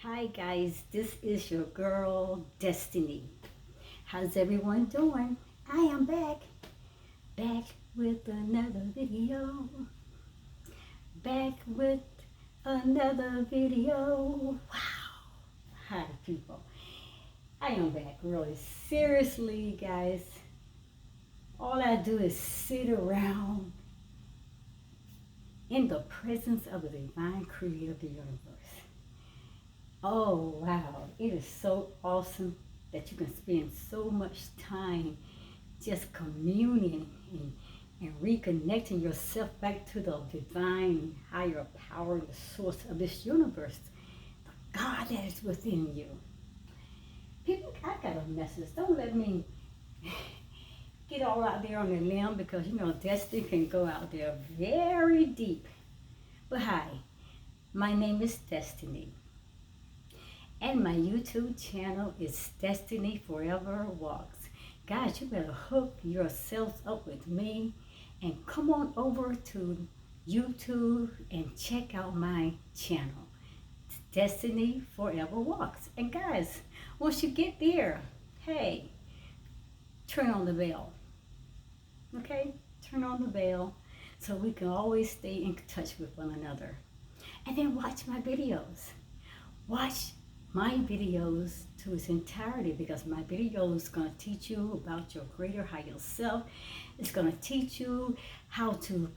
Hi guys, this is your girl Destiny. How's everyone doing? I am back with another video. Back with another video. Wow. Hi people. I am back really seriously, guys. All I do is sit around in the presence of the divine creator of the universe. Oh, wow. It is so awesome that you can spend so much time just communing and reconnecting yourself back to the divine higher power, the source of this universe, the God that is within you. People, I got a message. Don't let me get all out there on the limb because, destiny can go out there very deep. But hi, my name is Destiny. And my YouTube channel is Destiny Forever Walks. Guys, you better hook yourselves up with me and come on over to YouTube and check out my channel, Destiny Forever Walks. And guys, once you get there, hey, turn on the bell. Okay? Turn on the bell so we can always stay in touch with one another. And then watch my videos. Watch my videos to its entirety because my video is going to teach you about your greater higher self. It's going to teach you how to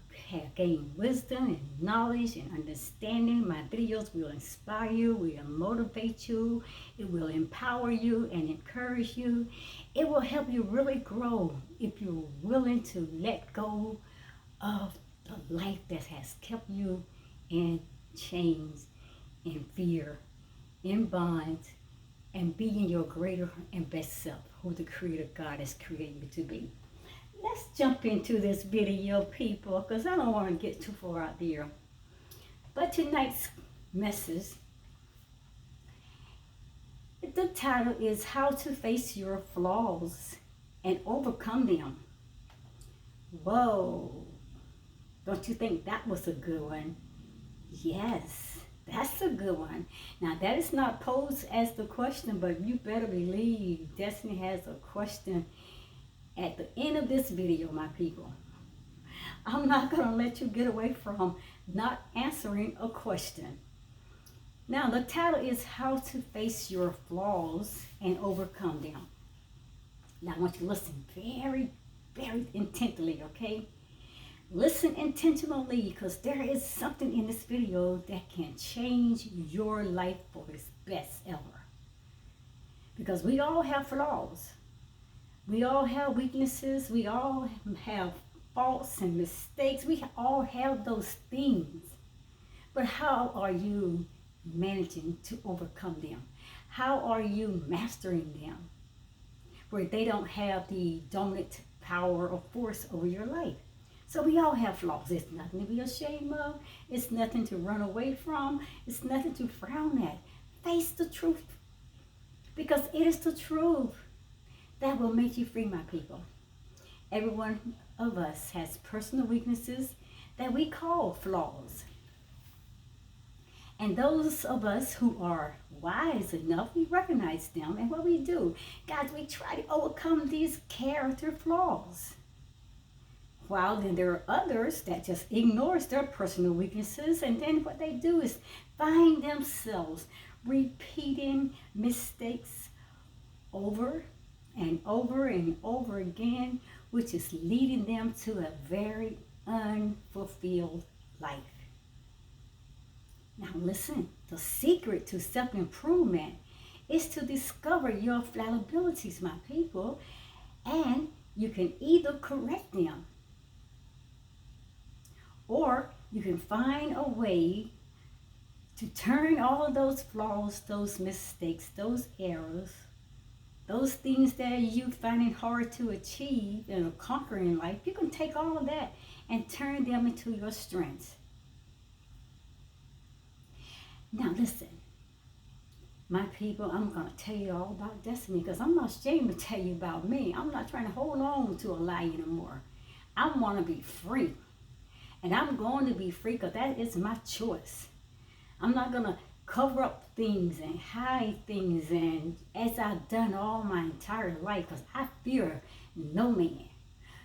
gain wisdom and knowledge and understanding. My videos will inspire you, will motivate you, it will empower you and encourage you. It will help you really grow if you're willing to let go of the life that has kept you in chains, in fear, in bonds, and being your greater and best self, who the Creator God has created you to be. Let's jump into this video, people, because I don't want to get too far out there. But tonight's message, the title is How to Face Your Flaws and Overcome Them. Whoa, don't you think that was a good one? Yes. That's a good one. Now, that is not posed as the question, but you better believe Destiny has a question at the end of this video, my people. I'm not going to let you get away from not answering a question. Now, the title is How to Face Your Flaws and Overcome Them. Now, I want you to listen very, very intently, okay? Listen intentionally because there is something in this video that can change your life for its best ever. Because we all have flaws. We all have weaknesses. We all have faults and mistakes. We all have those things. But how are you managing to overcome them? How are you mastering them where they don't have the dominant power or force over your life? So we all have flaws. It's nothing to be ashamed of. It's nothing to run away from. It's nothing to frown at. Face the truth. Because it is the truth that will make you free, my people. Every one of us has personal weaknesses that we call flaws. And those of us who are wise enough, we recognize them. And what we do, guys, we try to overcome these character flaws. While then there are others that just ignores their personal weaknesses, and then what they do is find themselves repeating mistakes over and over and over again, which is leading them to a very unfulfilled life. Now listen, the secret to self-improvement is to discover your fallibilities, my people, and you can either correct them or you can find a way to turn all of those flaws, those mistakes, those errors, those things that you find it hard to achieve and conquer in life, you can take all of that and turn them into your strengths. Now listen, my people, I'm going to tell you all about Destiny because I'm not ashamed to tell you about me. I'm not trying to hold on to a lie anymore. I want to be free. And I'm going to be free because that is my choice. I'm not going to cover up things and hide things, and as I've done all my entire life, because I fear no man.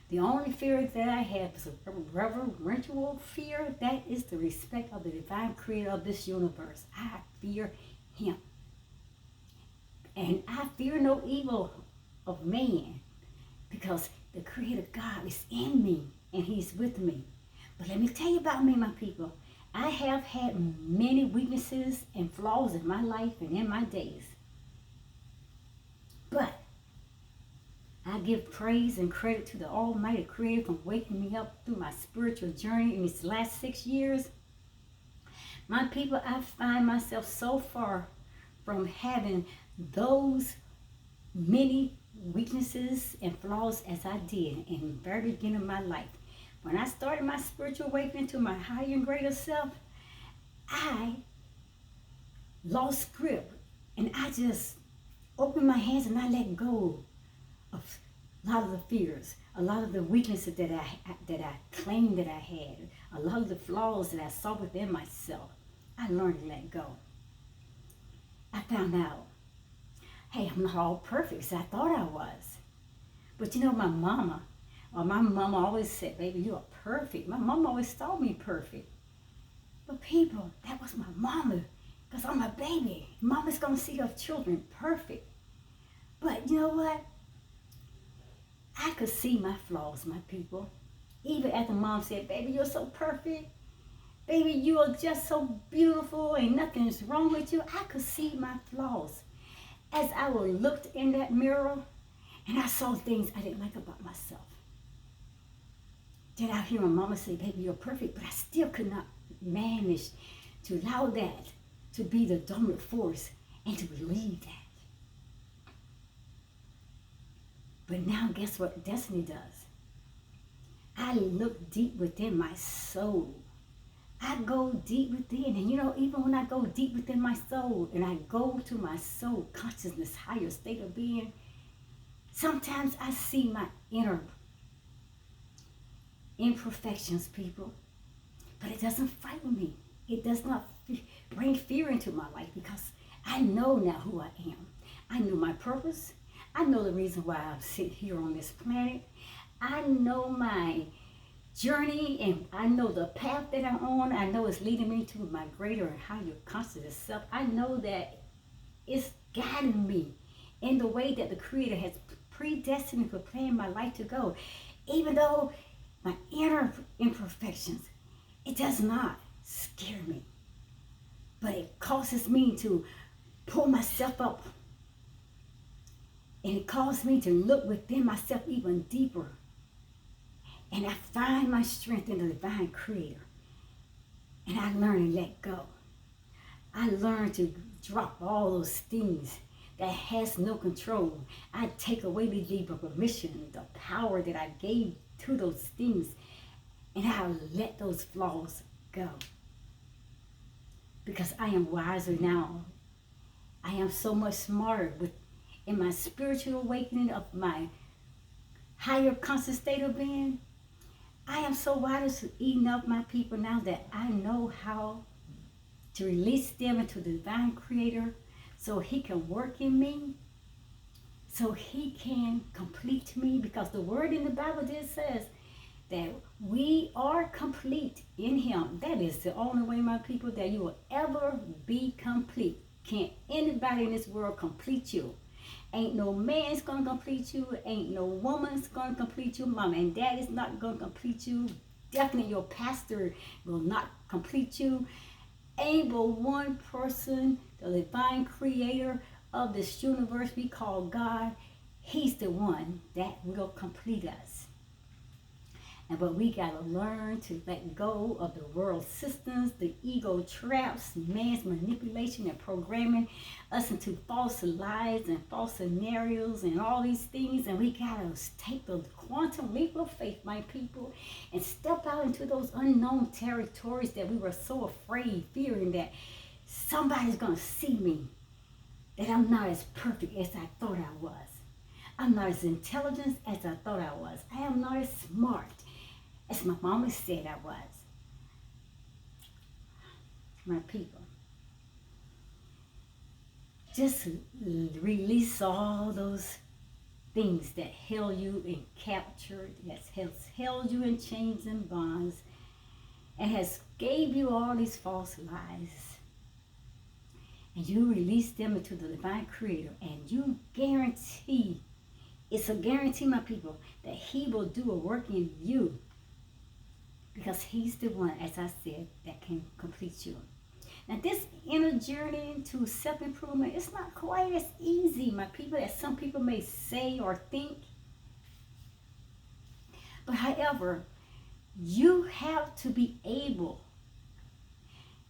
The only fear that I have is a reverential fear. That is the respect of the divine creator of this universe. I fear him. And I fear no evil of man, because the creator God is in me and he's with me. But let me tell you about me, my people. I have had many weaknesses and flaws in my life and in my days. But I give praise and credit to the Almighty Creator for waking me up through my spiritual journey in these last 6 years. My people, I find myself so far from having those many weaknesses and flaws as I did in the very beginning of my life. When I started my spiritual awakening to my higher and greater self, I lost grip, and I just opened my hands and I let go of a lot of the fears, a lot of the weaknesses that I claimed that I had, a lot of the flaws that I saw within myself. I learned to let go. I found out, hey, I'm not all perfect as I thought I was. But you know, my mama always said, baby, you are perfect. My mama always saw me perfect. But people, that was my mama, because I'm a baby. Mama's going to see her children perfect. But you know what? I could see my flaws, my people. Even after mom said, baby, you're so perfect. Baby, you are just so beautiful and nothing's wrong with you. I could see my flaws. As I looked in that mirror and I saw things I didn't like about myself. Then I hear my mama say, baby, you're perfect, but I still could not manage to allow that to be the dominant force and to believe that. But now guess what destiny does? I look deep within my soul. I go deep within, and you know, even when I go deep within my soul and I go to my soul consciousness, higher state of being, sometimes I see my inner imperfections, people. But it doesn't frighten me. It does not bring fear into my life, because I know now who I am. I know my purpose. I know the reason why I'm sitting here on this planet. I know my journey, and I know the path that I'm on. I know it's leading me to my greater and higher conscious self. I know that it's guiding me in the way that the Creator has predestined for planning my life to go. Even though my inner imperfections, it does not scare me, but it causes me to pull myself up, and it causes me to look within myself even deeper, and I find my strength in the divine Creator, and I learn to let go. I learn to drop all those things that has no control. I take away the leave of permission, the power that I gave to those things, and I let those flaws go. Because I am wiser now. I am so much smarter in my spiritual awakening of my higher conscious state of being. I am so wise to eating up my people now that I know how to release them into the divine Creator so He can work in me, so He can complete me, because the word in the Bible just says that we are complete in Him. That is the only way, my people, that you will ever be complete. Can't anybody in this world complete you. Ain't no man's gonna complete you. Ain't no woman's gonna complete you. Mom and dad is not gonna complete you. Definitely your pastor will not complete you. Ain't but one person, the divine Creator of this universe we call God. He's the one that will complete us. But we got to learn to let go of the world systems, the ego traps, man's manipulation and programming us into false lies and false scenarios and all these things. And we got to take the quantum leap of faith, my people, and step out into those unknown territories that we were so afraid, fearing that somebody's going to see me, that I'm not as perfect as I thought I was. I'm not as intelligent as I thought I was. I am not as smart as my mama said I was. My people, Just release all those things that held you in captured, that has held you in chains and bonds, and has gave you all these false lies. And you release them into the divine creator, and you guarantee, it's a guarantee, my people, that he will do a work in you, because he's the one, as I said, that can complete you. Now, this inner journey into self-improvement, it's not quite as easy, my people, as some people may say or think. But however, you have to be able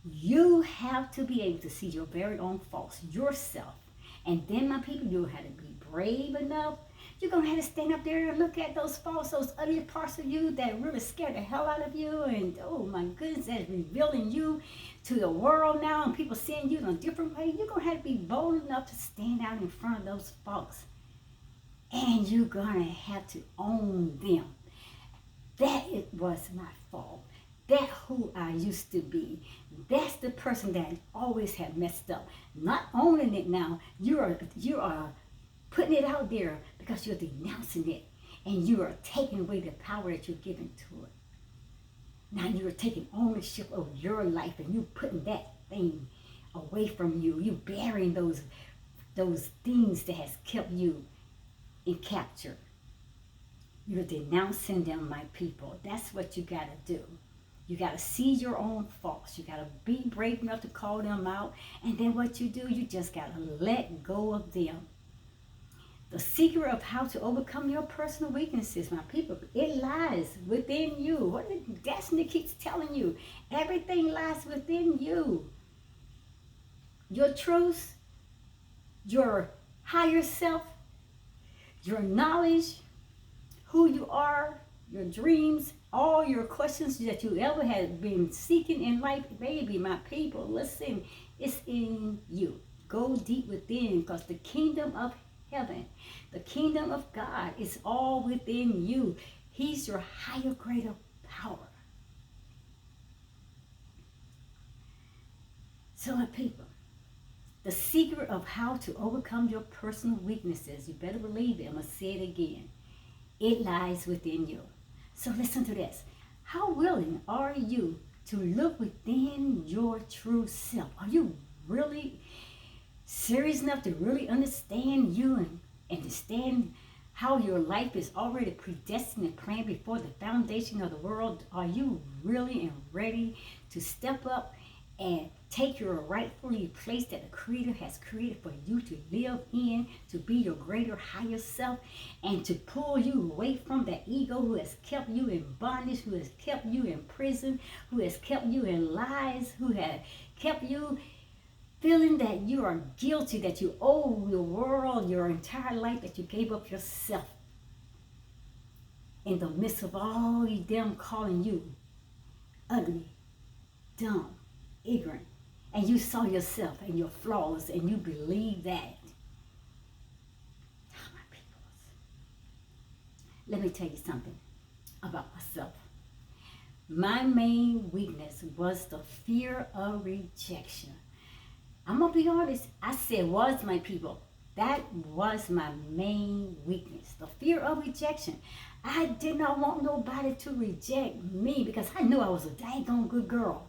to see your very own faults, yourself. And then, my people, you'll have to be brave enough. You're going to have to stand up there and look at those faults, those other parts of you that really scare the hell out of you. And, oh, my goodness, that's revealing you to the world now, and people seeing you in a different way. You're going to have to be bold enough to stand out in front of those faults. And you're going to have to own them. That it was my fault. That's who I used to be. That's the person that I always have messed up. Not owning it now. You are putting it out there because you're denouncing it. And you are taking away the power that you're giving to it. Now you're taking ownership of your life, and you're putting that thing away from you. You're burying those things that has kept you in capture. You're denouncing them, my people. That's what you got to do. You got to see your own faults. You got to be brave enough to call them out. And then what you do, you just got to let go of them. The secret of how to overcome your personal weaknesses, my people, it lies within you. What did Destiny keeps telling you? Everything lies within you. Your truths, your higher self, your knowledge, who you are, your dreams, all your questions that you ever had been seeking in life, baby, my people, listen, it's in you. Go deep within, because the kingdom of heaven, the kingdom of God is all within you. He's your higher, greater power. So, my people, the secret of how to overcome your personal weaknesses, you better believe it, I'm going to say it again, it lies within you. So listen to this. How willing are you to look within your true self? Are you really serious enough to really understand you and understand how your life is already predestined and planned before the foundation of the world? Are you really and ready to step up and take your rightfully place that the Creator has created for you to live in, to be your greater, higher self, and to pull you away from that ego who has kept you in bondage, who has kept you in prison, who has kept you in lies, who has kept you feeling that you are guilty, that you owe the world your entire life, that you gave up yourself in the midst of all them calling you ugly, dumb, ignorant, and you saw yourself and your flaws, and you believe that. Oh, my people, let me tell you something about myself. My main weakness was the fear of rejection. I'm going to be honest. I said was, my people. That was my main weakness. The fear of rejection. I did not want nobody to reject me, because I knew I was a daggone good girl.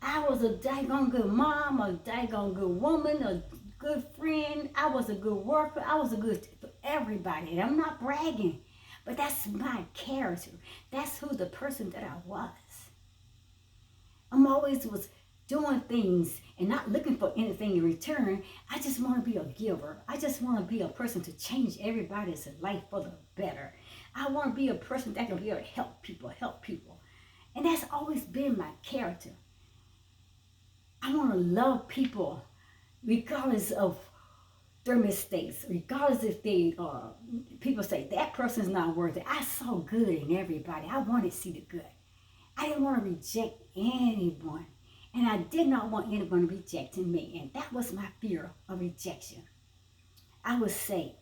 I was a daggone good mom, a daggone good woman, a good friend. I was a good worker. I was a good for everybody. And I'm not bragging, but that's my character. That's who the person that I was. I'm always was doing things and not looking for anything in return. I just want to be a giver. I just want to be a person to change everybody's life for the better. I want to be a person that can be able to help people. And that's always been my character. I want to love people regardless of their mistakes, regardless if they people say that person's not worthy. I saw good in everybody. I wanted to see the good. I didn't want to reject anyone. And I did not want anyone rejecting me. And that was my fear of rejection. I would say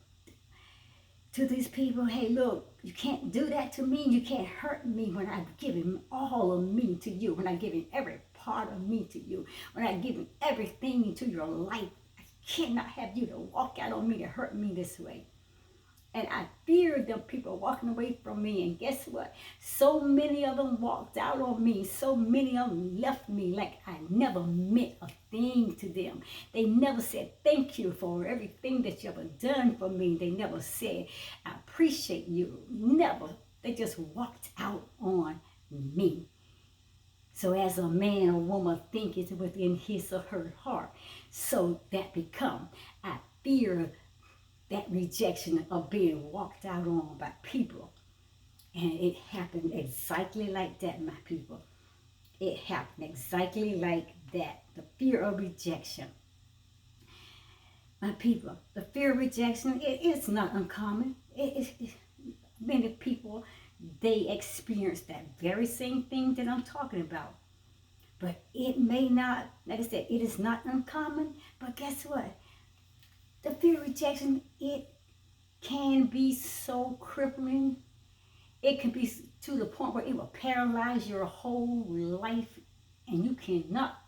to these people, hey, look, you can't do that to me. You can't hurt me when I've given all of me to you, when I've given every part of me to you, when I've given everything into your life. cannot have you to walk out on me to hurt me this way. And I feared them people walking away from me. And guess what? So many of them walked out on me. So many of them left me like I never meant a thing to them. They never said thank you for everything that you ever done for me. They never said I appreciate you. Never. They just walked out on me. So as a man or woman thinketh within his or her heart, so that become. I fear that rejection of being walked out on by people. And it happened exactly like that, my people. It happened exactly like that. The fear of rejection. My people, the fear of rejection, it's not uncommon. Many people, they experience that very same thing that I'm talking about. But it may not, like I said, it is not uncommon. But guess what? The fear of rejection, it can be so crippling. It can be to the point where it will paralyze your whole life and you cannot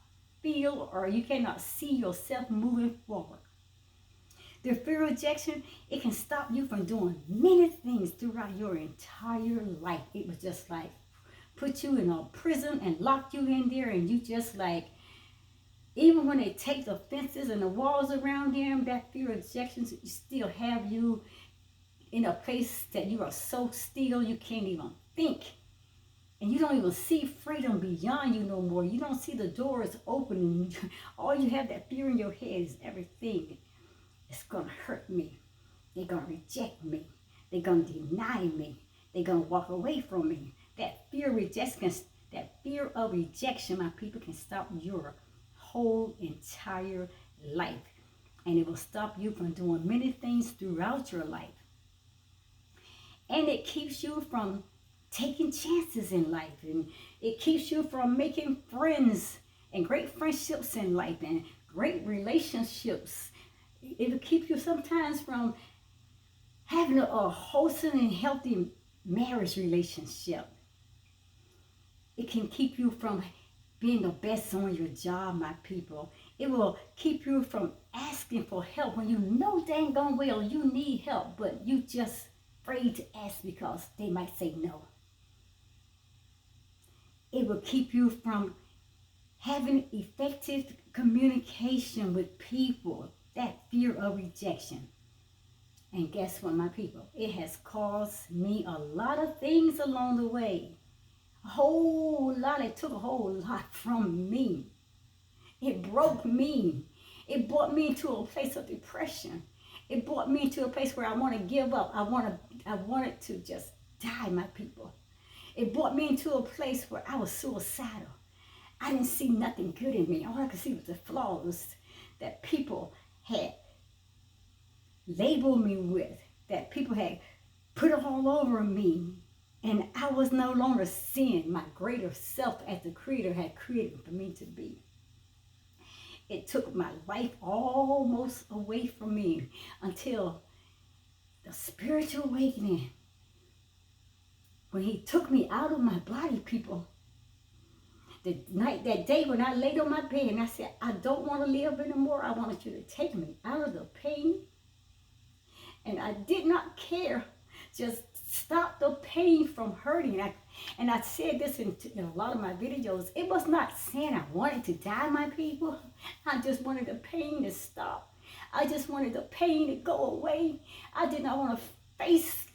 feel or you cannot see yourself moving forward. The fear of rejection, it can stop you from doing many things throughout your entire life. It was just like put you in a prison and lock you in there, and you just like, even when they take the fences and the walls around them, that fear of rejection still have you in a place that you are so still you can't even think. And you don't even see freedom beyond you no more. You don't see the doors opening. All you have that fear in your head is everything is going to hurt me. They're going to reject me. They're going to deny me. They're going to walk away from me. That fear of rejection, my people, can stop your whole entire life. And it will stop you from doing many things throughout your life. And it keeps you from taking chances in life. And it keeps you from making friends and great friendships in life and great relationships. It will keep you sometimes from having a wholesome and healthy marriage relationship. It can keep you from being the best on your job, my people. It will keep you from asking for help when you know dang gone well you need help, but you just afraid to ask because they might say no. It will keep you from having effective communication with people. That fear of rejection. And guess what, my people? It has caused me a lot of things along the way. A whole lot. It took a whole lot from me. It broke me. It brought me into a place of depression. It brought me into a place where I want to give up. I wanted to just die, my people. It brought me into a place where I was suicidal. I didn't see nothing good in me. All I could see was the flaws that people had labeled me with, that people had put all over me. And I was no longer seeing my greater self as the Creator had created for me to be. It took my life almost away from me until the spiritual awakening. When He took me out of my body, people. That day when I laid on my bed and I said, I don't want to live anymore. I wanted you to take me out of the pain. And I did not care. Just stop the pain from hurting. And I said this in a lot of my videos. It was not saying I wanted to die, my people. I just wanted the pain to stop. I just wanted the pain to go away. I did not want to face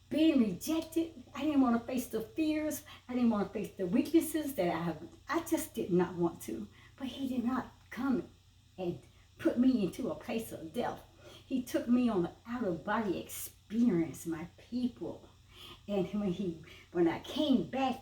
being rejected. I didn't want to face the fears. I didn't want to face the weaknesses that I have. I just did not want to. But He did not come and put me into a place of death. He took me on an out-of-body experience, my people. And when I came back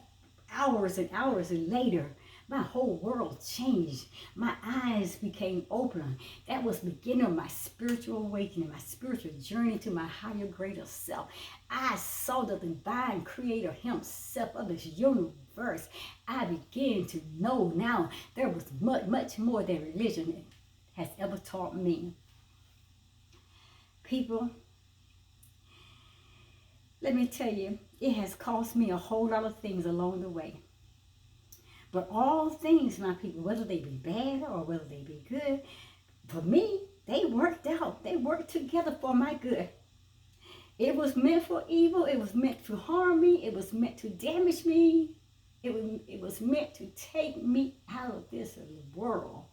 hours and hours later, my whole world changed. My eyes became open. That was the beginning of my spiritual awakening, my spiritual journey to my higher, greater self. I saw the divine Creator Himself of this universe. I began to know now there was much more than religion has ever taught me. People, let me tell you, it has cost me a whole lot of things along the way. But all things, my people, whether they be bad or whether they be good, for me, they worked out. They worked together for my good. It was meant for evil. It was meant to harm me. It was meant to damage me. It was meant to take me out of this world.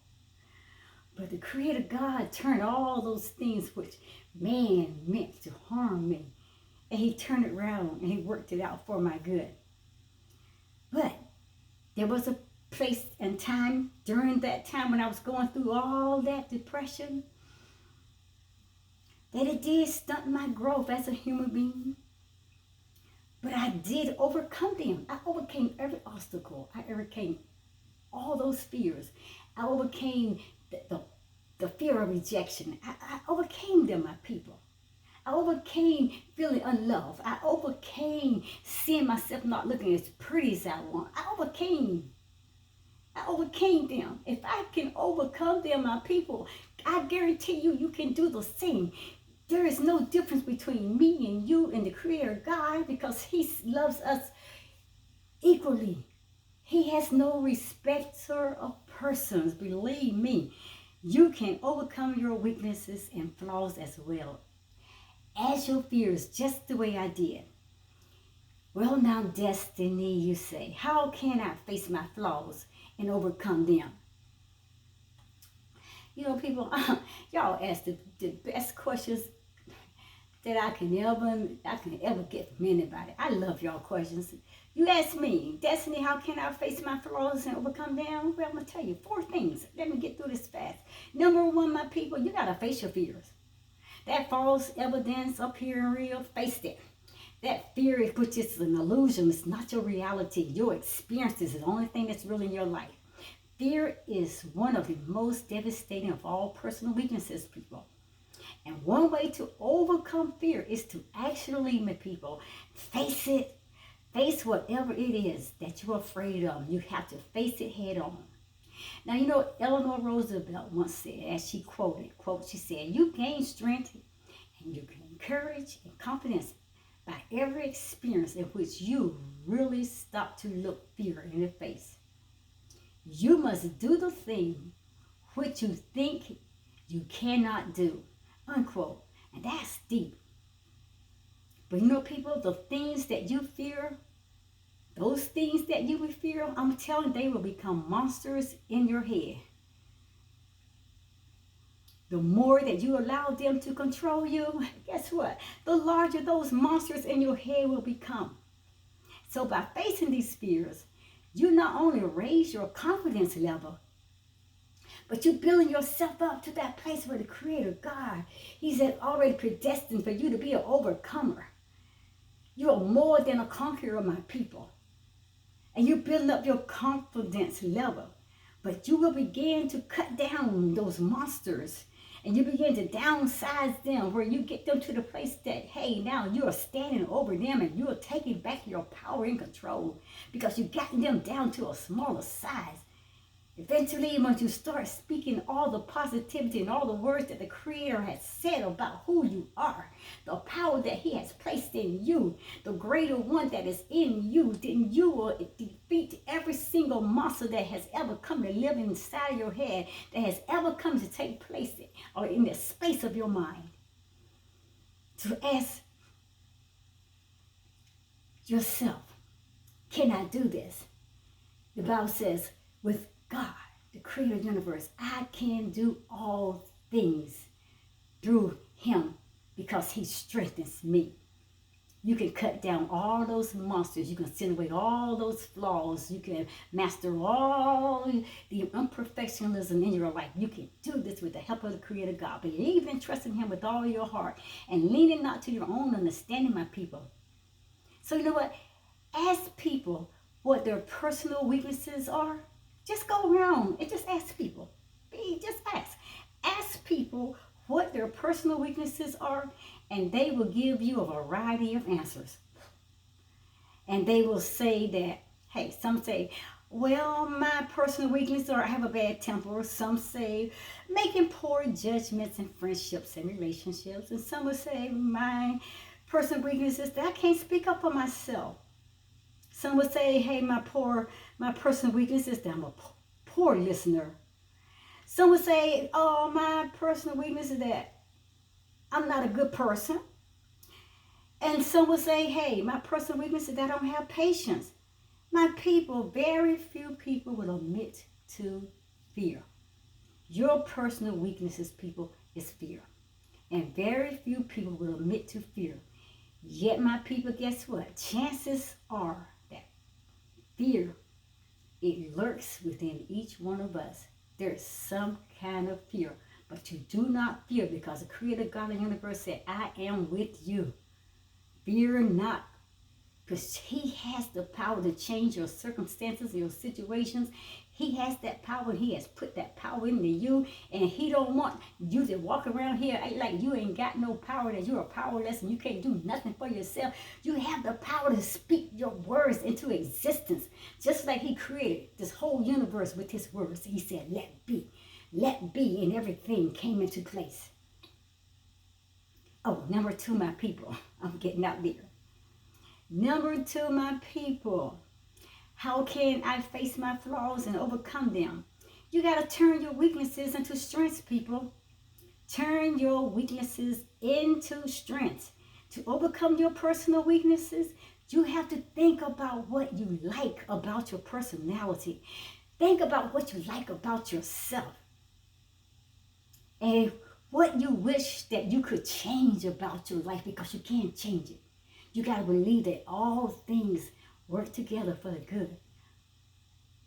But the Creator God turned all those things which man meant to harm me, and he turned it around and he worked it out for my good. But there was a place and time during that time when I was going through all that depression that it did stunt my growth as a human being. But I did overcome them. I overcame every obstacle. I overcame all those fears. I overcame the fear of rejection. I overcame them, my people. I overcame feeling unloved. I overcame seeing myself not looking as pretty as I want. I overcame them. If I can overcome them, my people, I guarantee you, you can do the same. There is no difference between me and you and the Creator God, because he loves us equally. He has no respecter of persons. Believe me, you can overcome your weaknesses and flaws as well as your fears, just the way I did. Well, now, Destiny, you say, how can I face my flaws and overcome them? You know, people, y'all ask the best questions that I can ever get from anybody. I love y'all questions. You ask me, Destiny, how can I face my flaws and overcome them? Well, I'm going to tell you 4 things. Let me get through this fast. Number 1, my people, you got to face your fears. That false evidence up here in real, face it. That fear, which is an illusion, it's not your reality. Your experiences is the only thing that's real in your life. Fear is one of the most devastating of all personal weaknesses, people. And one way to overcome fear is to actually, my people, face it. Face whatever it is that you're afraid of. You have to face it head on. Now, you know, Eleanor Roosevelt once said, as she quoted, quote, she said, you gain strength and you gain courage and confidence by every experience in which you really stop to look fear in the face. You must do the thing which you think you cannot do, unquote. And that's deep. But you know, people, the things that you fear, those things that you will fear, I'm telling you, they will become monsters in your head. The more that you allow them to control you, guess what? The larger those monsters in your head will become. So by facing these fears, you not only raise your confidence level, but you're building yourself up to that place where the Creator God, He's already predestined for you to be an overcomer. You are more than a conqueror, my people. And you're building up your confidence level. But you will begin to cut down those monsters. And you begin to downsize them, where you get them to the place that, hey, now you are standing over them and you are taking back your power and control, because you've gotten them down to a smaller size. Eventually, once you start speaking all the positivity and all the words that the Creator has said about who you are, the power that He has placed in you, the greater one that is in you, then you will defeat every single monster that has ever come to live inside of your head, that has ever come to take place or in the space of your mind. To ask yourself, can I do this? The Bible says, with God, the Creator of the universe, I can do all things through Him, because He strengthens me. You can cut down all those monsters. You can send away all those flaws. You can master all the imperfectionism in your life. You can do this with the help of the Creator God. Believe and trust in Him with all your heart, and leaning not to your own understanding, my people. So you know what? Ask people what their personal weaknesses are. Just go around and just ask people. Just ask. Ask people what their personal weaknesses are, and they will give you a variety of answers. And they will say that, hey, some say, well, my personal weaknesses are I have a bad temper. Some say making poor judgments in friendships and relationships. And some will say my personal weakness is that I can't speak up for myself. Some would say, hey, my personal weakness is that I'm a poor listener. Some would say, oh, my personal weakness is that I'm not a good person. And some would say, hey, my personal weakness is that I don't have patience. My people, very few people will admit to fear. Your personal weaknesses, people, is fear. And very few people will admit to fear. Yet, my people, guess what? Chances are that fear, it lurks within each one of us. There is some kind of fear. But you do not fear, because the Creator God of the universe said, I am with you. Fear not. Because He has the power to change your circumstances, your situations. He has that power. He has put that power into you. And He don't want you to walk around here like you ain't got no power, that you are powerless and you can't do nothing for yourself. You have the power to speak your words into existence. Just like He created this whole universe with His words. He said, let be. Let be. And everything came into place. Oh, number 2, my people. I'm getting out there. Number 2, my people, how can I face my flaws and overcome them? You got to turn your weaknesses into strengths, people. Turn your weaknesses into strengths. To overcome your personal weaknesses, you have to think about what you like about your personality. Think about what you like about yourself. And what you wish that you could change about your life, because you can't change it. You got to believe that all things work together for the good,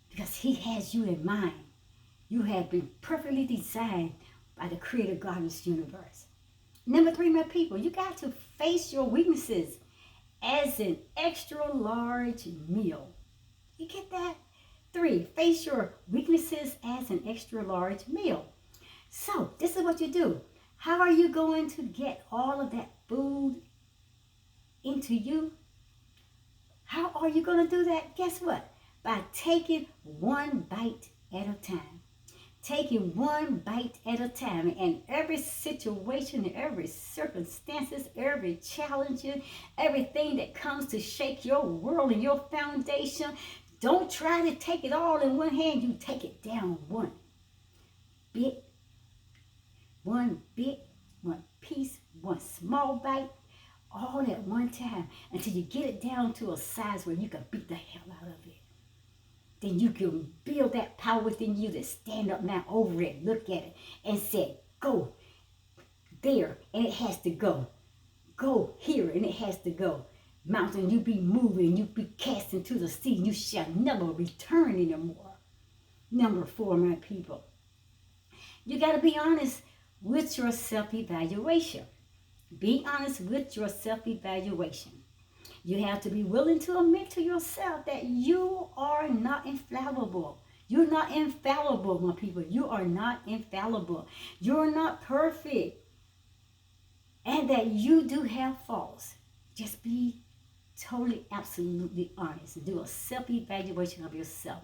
because He has you in mind. You have been perfectly designed by the Creator God of this universe. Number 3, my people, you got to face your weaknesses as an extra large meal. You get that? 3, face your weaknesses as an extra large meal. So this is what you do. How are you going to get all of that food into you? How are you going to do that? Guess what? By taking one bite at a time. Taking one bite at a time. And every situation, every circumstances, every challenge, everything that comes to shake your world and your foundation, don't try to take it all in one hand. You take it down one bit, one piece, one small bite, all at one time, until you get it down to a size where you can beat the hell out of it. Then you can build that power within you to stand up now over it, look at it, and say, go there, and it has to go. Go here, and it has to go. Mountain, you be moving, you be cast into the sea, and you shall never return anymore. Number 4, my people. You got to be honest with your self-evaluation. Be honest with your self-evaluation. You have to be willing to admit to yourself that you are not infallible. You're not infallible, my people. You are not infallible. You're not perfect. And that you do have faults. Just be totally, absolutely honest. And do a self-evaluation of yourself.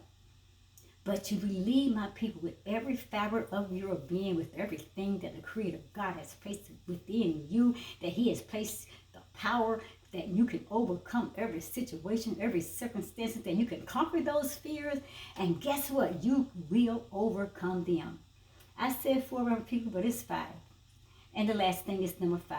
But you believe, my people, with every fabric of your being, with everything that the Creator God has placed within you, that He has placed the power that you can overcome every situation, every circumstance, that you can conquer those fears. And guess what? You will overcome them. I said 4, my people, but it's 5. And the last thing is number 5.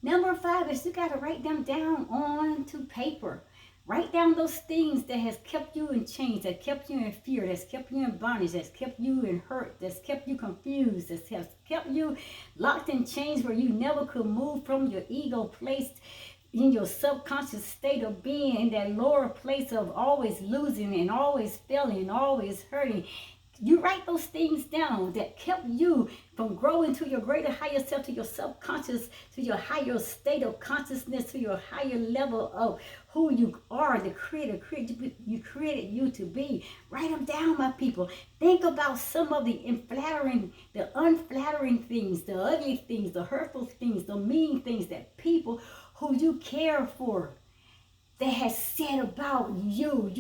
Number 5 is you got to write them down onto paper. Write down those things that has kept you in chains, that kept you in fear, that's kept you in bondage, that's kept you in hurt, that's kept you confused, that has kept you locked in chains where you never could move from your ego placed in your subconscious state of being, in that lower place of always losing and always failing and always hurting. You write those things down that kept you from growing to your greater, higher self, to your subconscious, to your higher state of consciousness, to your higher level of who you are, the Creator you created you to be. Write them down, my people. Think about some of the unflattering things, the ugly things, the hurtful things, the mean things that people who you care for, that has said about you.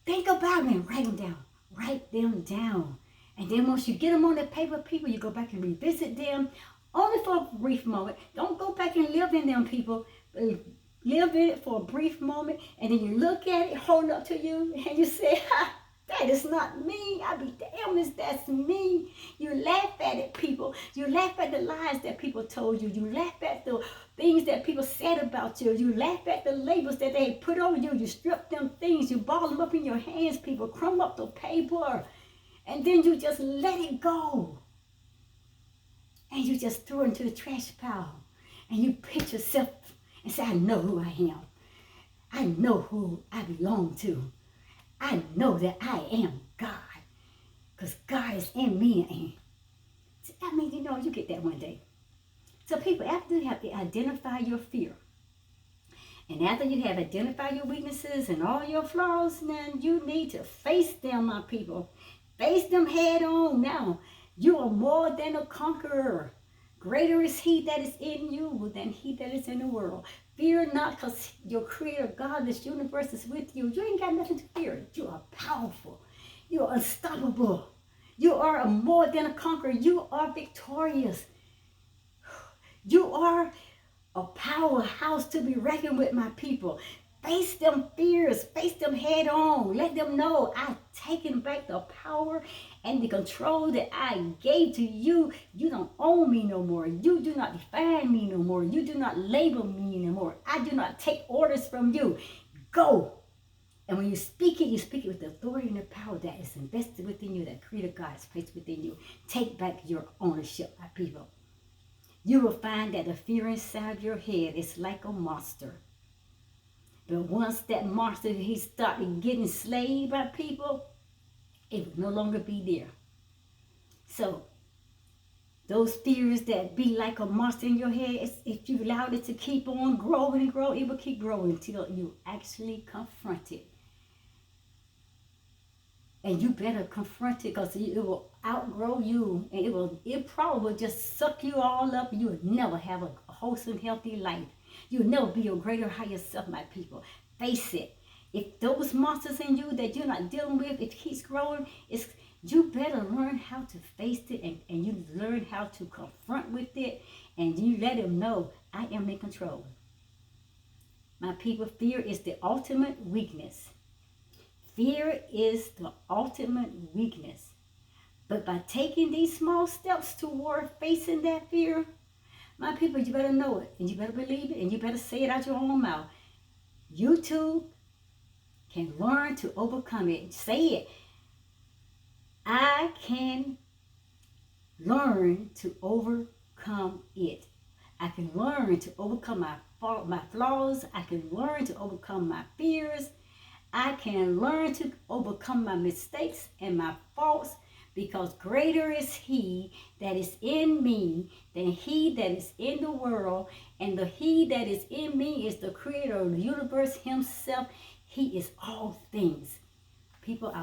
Think about them and write them down. Write them down. And then once you get them on the paper, people, you go back and revisit them only for a brief moment. Don't go back and live in them, people. Live in it for a brief moment, and then you look at it, hold it up to you, and you say, ha, That is not me. I be damn if that's me. You laugh at it, people. You laugh at the lies that people told you. You laugh at the things that people said about you. You laugh at the labels that they put on you. You strip them things. You ball them up in your hands, people. Crumb up the paper. And then you just let it go. And you just throw it into the trash pile. And you pick yourself and say, I know who I am. I know who I belong to. I know that I am God. Because God is in me. And I mean, you get that one day. So people, after you have to identify your fear, and after you have identified your weaknesses and all your flaws, then you need to face them, my people. Face them head on. Now, you are more than a conqueror. Greater is he that is in you than he that is in the world. Fear not, because your creator God, this universe is with you. You ain't got nothing to fear. You are powerful. You are unstoppable. You are more than a conqueror. You are victorious. You are a powerhouse to be reckoned with, my people. Face them fears. Face them head on. Let them know I've taken back the power and the control that I gave to you. You don't own me no more. You do not define me no more. You do not label me no more. I do not take orders from you. Go. And when you speak it with the authority and the power that is invested within you, that Creator God has placed within you. Take back your ownership, my people. You will find that the fear inside your head is like a monster. But once that monster, he started getting slayed by people, it will no longer be there. So, those fears that be like a monster in your head, if you allowed it to keep on growing and growing, it will keep growing until you actually confront it. And you better confront it, because it will outgrow you, and it probably will just suck you all up. You will never have a wholesome, healthy life. You'll never be your greater, higher self, my people. Face it. If those monsters in you that you're not dealing with, it keeps growing, you better learn how to face it, and you learn how to confront with it, and you let them know, I am in control. My people, fear is the ultimate weakness. Fear is the ultimate weakness. But by taking these small steps toward facing that fear, my people, you better know it, and you better believe it, and you better say it out your own mouth. You too can learn to overcome it. Say it. I can learn to overcome it. I can learn to overcome my flaws. I can learn to overcome my fears. I can learn to overcome my mistakes and my faults, because greater is he that is in me than he that is in the world. And the he that is in me is the creator of the universe himself. He is